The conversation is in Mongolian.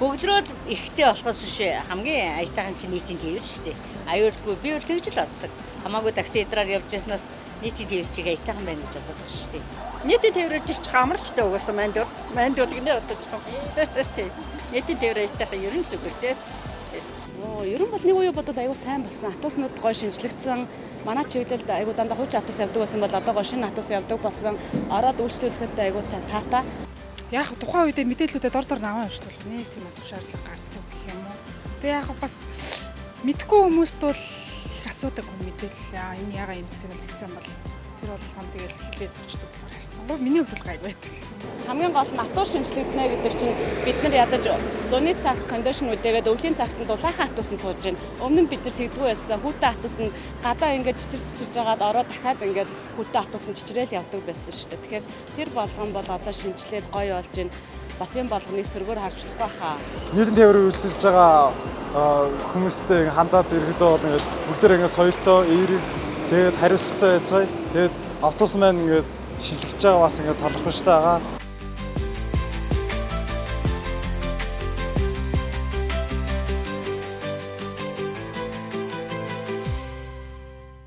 өвдрөөд ихтэй болохоос биш хамгийн аятайхан чинь нийтийн тээвэр шүү дээ. Аюулгүй би өөр тэгж л боддог. Хамаагүй такси эдраар явж яснаас нийтийн тээвэр чиг аятайхан байна гэж боддог шүү дээ. Нийтийн тээврэж их амарчтай угаасаа манд гинэ бодож байгаа. Нийтийн тээвэр аятайхан ер нь зүгээр те. Ер нь бол нэг үе бодвол аюу сайн болсон. Автобуснууд гой шинжлэгдсэн. Манай чиглэлд аюу дандаа хуучин автобус явдаг байсан бол одоо гой шинэ автобус явдаг болсон. Ороод үйлчлүүлэхэд аюу сайн таатай. Яг тухайн үедээ мэдээллүүдэд дор наваа явж бол нэг тийм асуух шаардлага гардаг гэх юм уу. Тэгээ яг бас мэдгүй хүмүүст бол их асуудаг мэдээлэл энэ ягаа юм гэсэн бол тэр болгоом тэгэл хэлээд өчтөг болохоор харьцсан. Миний хувьд бол гайг байдаг. Хамгийн гол нь автобус шинжлэгдэнэ гэдэг чинь бид нар ядаж зуны цагт кондишн үлдээгээд өвлийн цагт нь дулаахан автобусын сууж байна. Өмнө нь бид нар тэгдэггүй байсан. Хүүтэй автобус нь гадаа ингээд чичирж жагаад ороод дахиад ингээд хүүтэй автобус нь чичрээл явдаг байсан шүү дээ. Тэгэхээр тэр болгон бол одоо шинжилээд гоё болж байна. Бас юм болгоныг сөргөөр харж болох байхаа. Нийтийн тээврээр үйлчилж байгаа хүмүүстэй хандаад ирэхдээ бол ингээд бүгдээр ингээд соёлтой, эерэг, тэгээд хариуцлагатай байцгаая. Тэгээд автобус маань ингээд шилжиж байгаа бас ингээд талархамжтай байгаа.